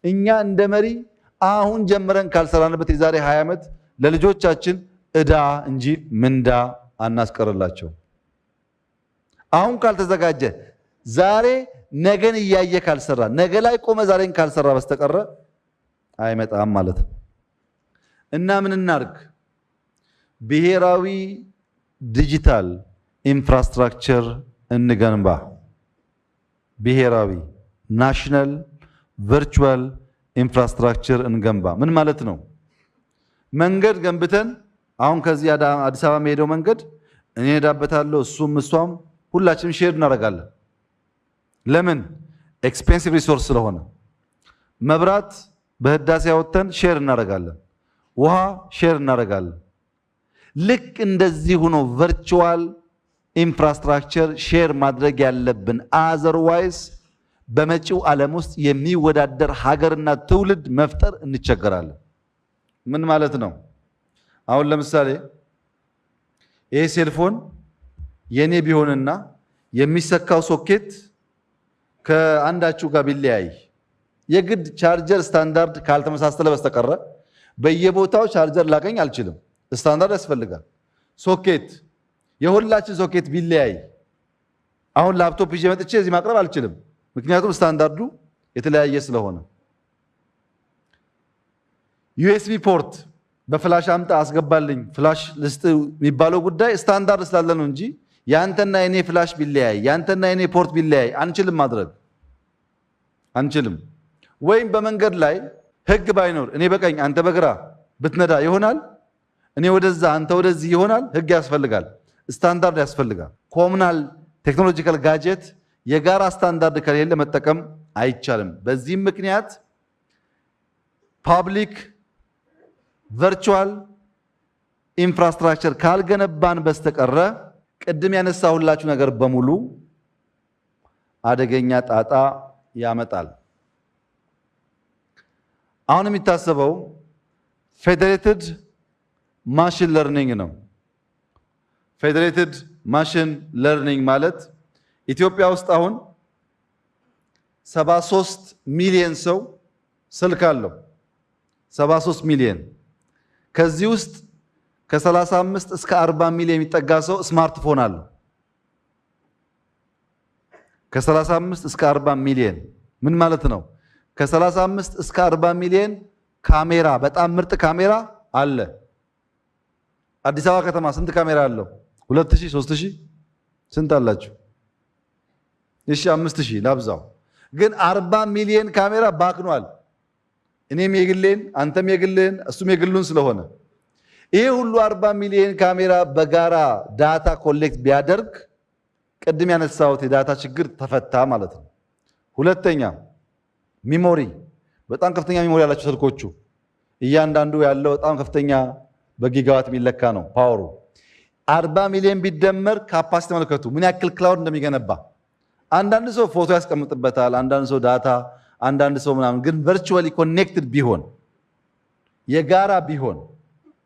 እኛ እንደ መሪ አሁን ጀምረን ካልሰራንበት የዛሬ 20 ዓመት ለልጆቻችን እዳ እንጂ ምንዳ አናስቀርላቸው። አሁን ካልተዘጋጀ ዛሬ ነገን እያየ ካልሰራ ነገ ላይ ቆመ ዛሬን ካልሰራ በስተቀረ አይመጣም ማለት ነው። እና ምን እናርግ? ብሔራዊ ዲጂታል ኢንፍራስትራክቸር እንገንባ። ብሔራዊ ናሽናል ቨርቹዋል ኢንፍራስትራክቸር እንገንባ። ምን ማለት ነው? መንገድ ገንብተን አሁን ከዚህ አዲስ አበባ የሚሄደው መንገድ እኔ ሄዳበታለሁ፣ እሱም እሷም ሁላችንም ሼር እናደርጋለን። ለምን? ኤክስፔንሲቭ ሪሶርስ ስለሆነ። መብራት በህዳሴ ያወጣን ሼር እናደርጋለን፣ ውሃ ሼር እናደርጋለን። ልክ እንደዚህ ሆኖ ቨርቹዋል ኢንፍራስትራክቸር ሼር ማድረግ ያለብን። አዘርዋይስ በመጪው ዓለም ውስጥ የሚወዳደር ሀገርና ትውልድ መፍጠር እንቸገራለን። ምን ማለት ነው? አሁን ለምሳሌ ይሄ ሴልፎን የኔ ቢሆንና የሚሰካው ሶኬት ከአንዳችሁ ጋር ቢለያይ የግድ ቻርጀር ስታንዳርድ ካልተመሳሰለ በስተቀረ በየቦታው ቻርጀር ላገኝ አልችልም። ስታንዳርድ ያስፈልጋል። ሶኬት የሁላችን ሶኬት ቢለያይ አሁን ላፕቶፕ ይዤ መጥቼ እዚህ ማቅረብ አልችልም፣ ምክንያቱም ስታንዳርዱ የተለያየ ስለሆነ። ዩኤስቢ ፖርት በፍላሽ አምጣ አስገባልኝ ፍላሽ ልስጥ የሚባለው ጉዳይ ስታንዳርድ ስላለ ነው እንጂ ያንተና የኔ ፍላሽ ቢለያይ ያንተና የኔ ፖርት ቢለያይ አንችልም ማድረግ አንችልም። ወይም በመንገድ ላይ ህግ ባይኖር እኔ በቀኝ አንተ በግራ ብትነዳ ይሆናል? እኔ ወደዛ አንተ ወደዚህ ይሆናል? ህግ ያስፈልጋል፣ ስታንዳርድ ያስፈልጋል። ኮሙናል ቴክኖሎጂካል ጋጀት የጋራ ስታንዳርድ ከሌለ መጠቀም አይቻልም። በዚህም ምክንያት ፓብሊክ ቨርቹዋል ኢንፍራስትራክቸር ካልገነባን በስተቀረ ቅድም ያነሳሁላችሁ ነገር በሙሉ አደገኛ ጣጣ ያመጣል። አሁን የሚታሰበው ፌዴሬትድ ማሽን ለርኒንግ ነው። ፌዴሬትድ ማሽን ለርኒንግ ማለት ኢትዮጵያ ውስጥ አሁን 73 ሚሊዮን ሰው ስልክ አለው። 73 ሚሊዮን። ከዚህ ውስጥ ከ35 እስከ 40 ሚሊዮን የሚጠጋ ሰው ስማርትፎን አለው። ከ35 እስከ 40 ሚሊዮን ምን ማለት ነው? ከ35 እስከ 40 ሚሊዮን ካሜራ፣ በጣም ምርጥ ካሜራ አለ። አዲስ አበባ ከተማ ስንት ካሜራ አለው? 2000 3000 ስንት አላችሁ? እሺ 5000 ላብዛው። ግን 40 ሚሊዮን ካሜራ ባክኗል። እኔም የግሌን አንተም የግልን እሱም የግሉን ስለሆነ ይሄ ሁሉ 40 ሚሊዮን ካሜራ በጋራ ዳታ ኮሌክት ቢያደርግ ቅድም ያነሳሁት የዳታ ችግር ተፈታ ማለት ነው። ሁለተኛ ሚሞሪ፣ በጣም ከፍተኛ ሚሞሪ ያላቸው ስልኮቹ እያንዳንዱ ያለው በጣም ከፍተኛ በጊጋዋት የሚለካ ነው ፓወሩ። 40 ሚሊዮን ቢደመር ካፓሲቲ መልከቱ ምን ያክል ክላውድ እንደሚገነባ። አንዳንድ ሰው ፎቶ ያስቀምጥበታል፣ አንዳንድ ሰው ዳታ፣ አንዳንድ ሰው ምናምን። ግን ቨርቹዋሊ ኮኔክትድ ቢሆን የጋራ ቢሆን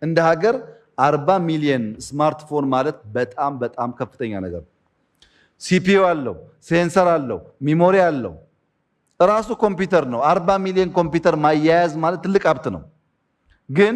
እንደ ሀገር 40 ሚሊዮን ስማርትፎን ማለት በጣም በጣም ከፍተኛ ነገር። ሲፒዩ አለው፣ ሴንሰር አለው፣ ሚሞሪ አለው፣ ራሱ ኮምፒውተር ነው። 40 ሚሊዮን ኮምፒውተር ማያያዝ ማለት ትልቅ ሀብት ነው። ግን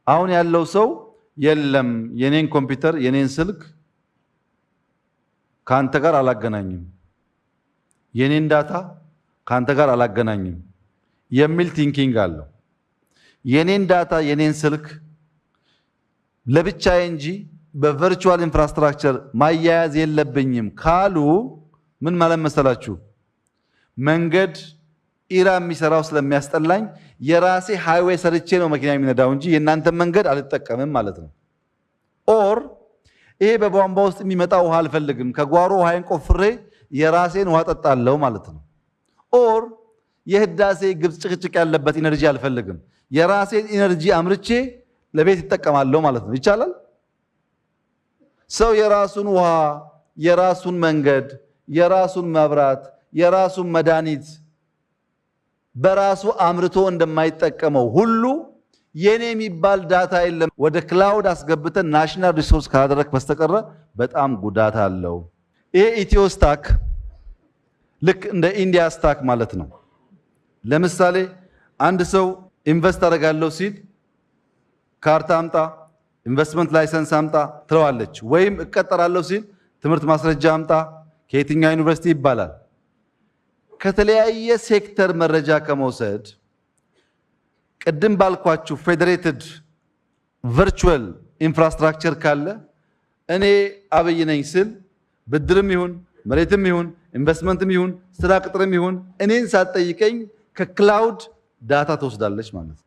አሁን ያለው ሰው የለም የኔን ኮምፒውተር የኔን ስልክ ካንተ ጋር አላገናኝም፣ የኔን ዳታ ካንተ ጋር አላገናኝም የሚል ቲንኪንግ አለው። የኔን ዳታ የኔን ስልክ ለብቻዬ እንጂ በቨርቹዋል ኢንፍራስትራክቸር ማያያዝ የለብኝም ካሉ ምን ማለት መሰላችሁ? መንገድ ኢራ የሚሰራው ስለሚያስጠላኝ የራሴ ሃይዌይ ሰርቼ ነው መኪና የሚነዳው እንጂ የእናንተ መንገድ አልጠቀምም ማለት ነው። ኦር ይሄ በቧንቧ ውስጥ የሚመጣ ውሃ አልፈልግም፣ ከጓሮ ውሃን ቆፍሬ የራሴን ውሃ ጠጣለሁ ማለት ነው። ኦር የህዳሴ ግብጽ ጭቅጭቅ ያለበት ኢነርጂ አልፈልግም፣ የራሴን ኢነርጂ አምርቼ ለቤት ይጠቀማለሁ ማለት ነው። ይቻላል? ሰው የራሱን ውሃ፣ የራሱን መንገድ፣ የራሱን መብራት፣ የራሱን መድኃኒት በራሱ አምርቶ እንደማይጠቀመው ሁሉ የኔ የሚባል ዳታ የለም ወደ ክላውድ አስገብተን ናሽናል ሪሶርስ ካደረክ በስተቀረ በጣም ጉዳት አለው። ይሄ ኢትዮ ስታክ ልክ እንደ ኢንዲያ ስታክ ማለት ነው። ለምሳሌ አንድ ሰው ኢንቨስት አደርጋለሁ ሲል ካርታ አምጣ፣ ኢንቨስትመንት ላይሰንስ አምጣ ትለዋለች። ወይም እቀጠራለሁ ሲል ትምህርት ማስረጃ አምጣ፣ ከየትኛው ዩኒቨርሲቲ ይባላል። ከተለያየ ሴክተር መረጃ ከመውሰድ ቅድም ባልኳችሁ ፌዴሬትድ ቨርቹዋል ኢንፍራስትራክቸር ካለ እኔ አብይ ነኝ ስል ብድርም ይሁን መሬትም ይሁን ኢንቨስትመንትም ይሁን ስራ ቅጥርም ይሁን እኔን ሳትጠይቀኝ ከክላውድ ዳታ ትወስዳለች ማለት ነው።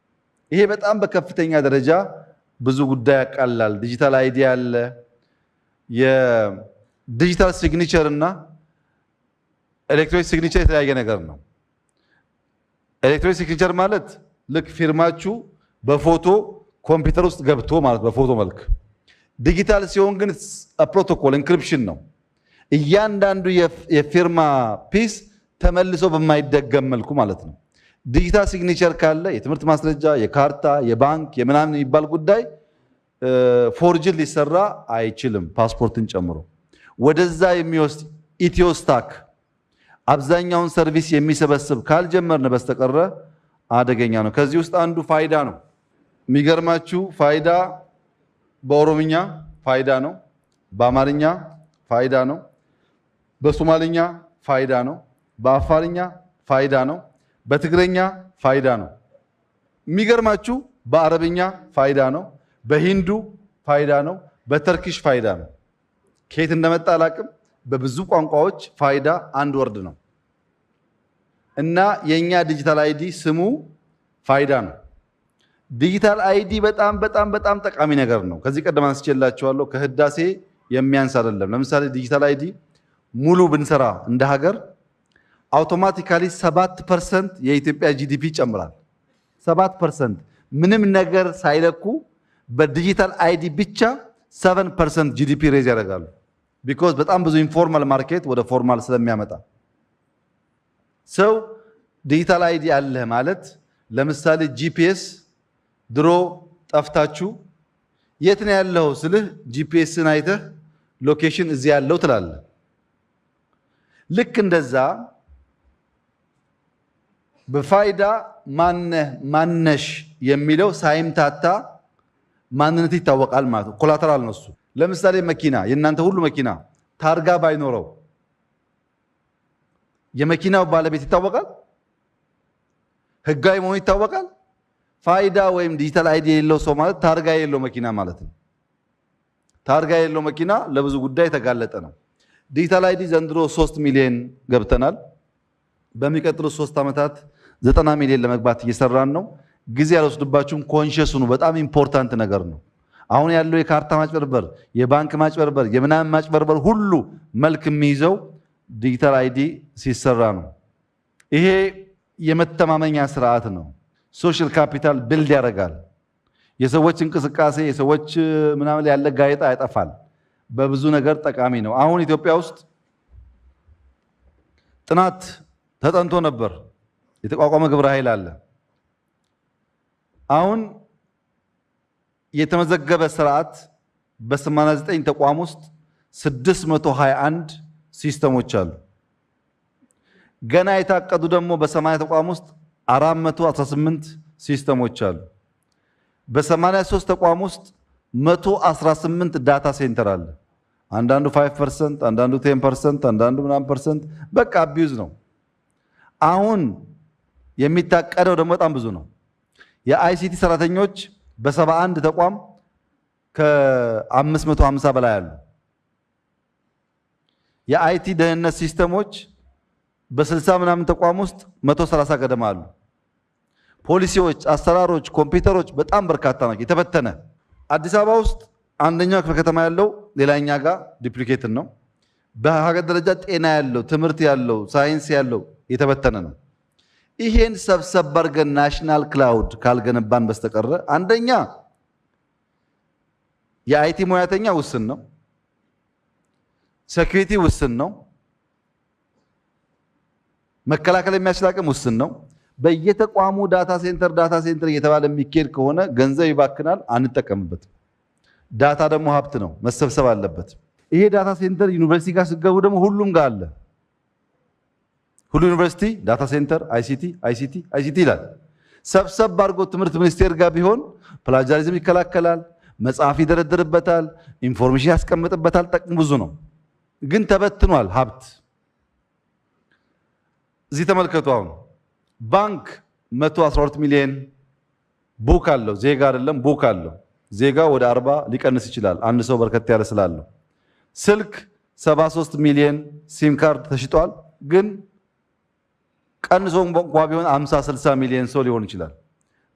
ይሄ በጣም በከፍተኛ ደረጃ ብዙ ጉዳይ ያቃላል። ዲጂታል አይዲ አለ። የዲጂታል ሲግኒቸር እና ኤሌክትሮኒክ ሲግኒቸር የተለያየ ነገር ነው። ኤሌክትሮኒክ ሲግኒቸር ማለት ልክ ፊርማችሁ በፎቶ ኮምፒውተር ውስጥ ገብቶ ማለት በፎቶ መልክ። ዲጂታል ሲሆን ግን ፕሮቶኮል ኢንክሪፕሽን ነው። እያንዳንዱ የፊርማ ፒስ ተመልሶ በማይደገም መልኩ ማለት ነው። ዲጂታል ሲግኒቸር ካለ የትምህርት ማስረጃ፣ የካርታ፣ የባንክ የምናምን የሚባል ጉዳይ ፎርጅን ሊሰራ አይችልም፣ ፓስፖርትን ጨምሮ። ወደዛ የሚወስድ ኢትዮስታክ አብዛኛውን ሰርቪስ የሚሰበስብ ካልጀመርን በስተቀረ አደገኛ ነው። ከዚህ ውስጥ አንዱ ፋይዳ ነው። የሚገርማችሁ ፋይዳ በኦሮምኛ ፋይዳ ነው፣ በአማርኛ ፋይዳ ነው፣ በሶማሊኛ ፋይዳ ነው፣ በአፋርኛ ፋይዳ ነው፣ በትግረኛ ፋይዳ ነው። የሚገርማችሁ በአረብኛ ፋይዳ ነው፣ በሂንዱ ፋይዳ ነው፣ በተርኪሽ ፋይዳ ነው። ከየት እንደመጣ አላቅም። በብዙ ቋንቋዎች ፋይዳ አንድ ወርድ ነው እና የኛ ዲጂታል አይዲ ስሙ ፋይዳ ነው። ዲጂታል አይዲ በጣም በጣም በጣም ጠቃሚ ነገር ነው። ከዚህ ቀደም አንስቼላችኋለሁ። ከህዳሴ የሚያንስ አይደለም። ለምሳሌ ዲጂታል አይዲ ሙሉ ብንሰራ እንደ ሀገር አውቶማቲካሊ 7% የኢትዮጵያ ጂዲፒ ይጨምራል። 7% ምንም ነገር ሳይለኩ በዲጂታል አይዲ ብቻ 7% ጂዲፒ ሬዝ ያደርጋሉ። ቢኮዝ በጣም ብዙ ኢንፎርማል ማርኬት ወደ ፎርማል ስለሚያመጣ ሰው ዲጂታል አይዲ አለ ማለት ለምሳሌ ጂፒኤስ ድሮ ጠፍታችሁ የት ነው ያለው ስልህ ጂፒኤስን አይተህ ሎኬሽን እዚህ ያለው ትላለህ። ልክ እንደዛ በፋይዳ ማነሽ የሚለው ሳይምታታ ማንነት ይታወቃል ማለት ነው። ኮላተራል ነው እሱ። ለምሳሌ መኪና፣ የእናንተ ሁሉ መኪና ታርጋ ባይኖረው የመኪናው ባለቤት ይታወቃል፣ ህጋዊ መሆኑ ይታወቃል። ፋይዳ ወይም ዲጂታል አይዲ የሌለው ሰው ማለት ታርጋ የሌለው መኪና ማለት ነው። ታርጋ የሌለው መኪና ለብዙ ጉዳይ የተጋለጠ ነው። ዲጂታል አይዲ ዘንድሮ 3 ሚሊዮን ገብተናል። በሚቀጥሉት 3 ዓመታት 90 ሚሊዮን ለመግባት እየሰራን ነው። ጊዜ ያልወስድባችሁም። ኮንሺየስ ሁኑ። በጣም ኢምፖርታንት ነገር ነው። አሁን ያለው የካርታ ማጭበርበር፣ የባንክ ማጭበርበር፣ የምናምን ማጭበርበር ሁሉ መልክ የሚይዘው ዲጂታል አይዲ ሲሰራ ነው። ይሄ የመተማመኛ ስርዓት ነው። ሶሻል ካፒታል ቢልድ ያደርጋል። የሰዎች እንቅስቃሴ የሰዎች ምናምን ያለ ጋዜጣ ያጠፋል። በብዙ ነገር ጠቃሚ ነው። አሁን ኢትዮጵያ ውስጥ ጥናት ተጠንቶ ነበር። የተቋቋመ ግብረ ኃይል አለ። አሁን የተመዘገበ ስርዓት በ89 ተቋም ውስጥ 621 ሲስተሞች አሉ። ገና የታቀዱ ደግሞ በ80 ተቋም ውስጥ 418 ሲስተሞች አሉ። በ83 ተቋም ውስጥ 118 ዳታ ሴንተር አለ። አንዳንዱ 5%፣ አንዳንዱ 10%፣ አንዳንዱ ምናምን ፐርሰንት። በቃ አቢዩዝ ነው። አሁን የሚታቀደው ደግሞ በጣም ብዙ ነው። የአይሲቲ ሰራተኞች በ71 ተቋም ከ550 በላይ አሉ። የአይቲ ደህንነት ሲስተሞች በ60 ምናምን ተቋም ውስጥ 130 ገደማ አሉ። ፖሊሲዎች፣ አሰራሮች፣ ኮምፒውተሮች በጣም በርካታ ናቸው። የተበተነ አዲስ አበባ ውስጥ አንደኛው ክፍለ ከተማ ያለው ሌላኛ ጋር ዱፕሊኬትን ነው። በሀገር ደረጃ ጤና ያለው፣ ትምህርት ያለው፣ ሳይንስ ያለው የተበተነ ነው። ይሄን ሰብሰብ አድርገን ናሽናል ክላውድ ካልገነባን በስተቀረ አንደኛ የአይቲ ሙያተኛ ውስን ነው፣ ሴኩሪቲ ውስን ነው፣ መከላከል የሚያስችል አቅም ውስን ነው። በየተቋሙ ዳታ ሴንተር እየተባለ የሚኬድ ከሆነ ገንዘብ ይባክናል፣ አንጠቀምበትም። ዳታ ደግሞ ሀብት ነው፣ መሰብሰብ አለበት። ይሄ ዳታ ሴንተር ዩኒቨርሲቲ ጋር ሲገቡ ደግሞ ሁሉም ጋር አለ። ሁሉ ዩኒቨርሲቲ ዳታ ሴንተር አይሲቲ ይላል። ሰብሰብ አድርጎ ትምህርት ሚኒስቴር ጋር ቢሆን ፕላጃሪዝም ይከላከላል፣ መጽሐፍ ይደረድርበታል፣ ኢንፎርሜሽን ያስቀምጥበታል። ጠቅሙ ብዙ ነው፣ ግን ተበትኗል ሀብት። እዚህ ተመልከቱ። አሁን ባንክ 112 ሚሊዮን ቡክ አለው። ዜጋ አይደለም ቡክ አለው። ዜጋ ወደ 40 ሊቀንስ ይችላል፣ አንድ ሰው በርከት ያለ ስላለው። ስልክ 73 ሚሊዮን ሲም ካርድ ተሽጧል፣ ግን ቀንሶ እንኳ ቢሆን 50 60 ሚሊዮን ሰው ሊሆን ይችላል።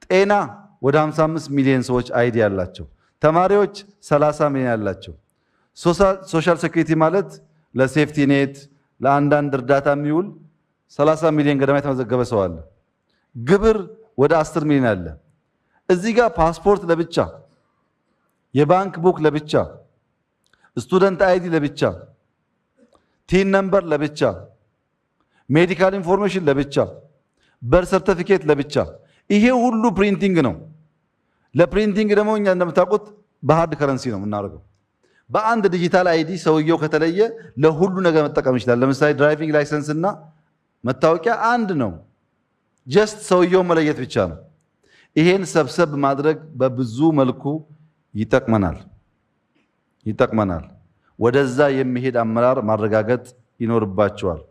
ጤና ወደ 55 ሚሊዮን ሰዎች አይዲ ያላቸው፣ ተማሪዎች 30 ሚሊዮን ያላቸው። ሶሻል ሴኩሪቲ ማለት ለሴፍቲ ኔት ለአንዳንድ እርዳታ የሚውል 30 ሚሊዮን ገደማ የተመዘገበ ሰው አለ። ግብር ወደ 10 ሚሊዮን አለ። እዚህ ጋር ፓስፖርት ለብቻ፣ የባንክ ቡክ ለብቻ፣ ስቱደንት አይዲ ለብቻ፣ ቲን ነምበር ለብቻ፣ ሜዲካል ኢንፎርሜሽን ለብቻ፣ በር ሰርቲፊኬት ለብቻ። ይሄ ሁሉ ፕሪንቲንግ ነው። ለፕሪንቲንግ ደግሞ እኛ እንደምታውቁት በሃርድ ከረንሲ ነው የምናደርገው። በአንድ ዲጂታል አይዲ ሰውየው ከተለየ ለሁሉ ነገር መጠቀም ይችላል። ለምሳሌ ድራይቪንግ ላይሰንስ እና መታወቂያ አንድ ነው። ጀስት ሰውየው መለየት ብቻ ነው። ይሄን ሰብሰብ ማድረግ በብዙ መልኩ ይጠቅመናል። ወደዛ የሚሄድ አመራር ማረጋገጥ ይኖርባቸዋል።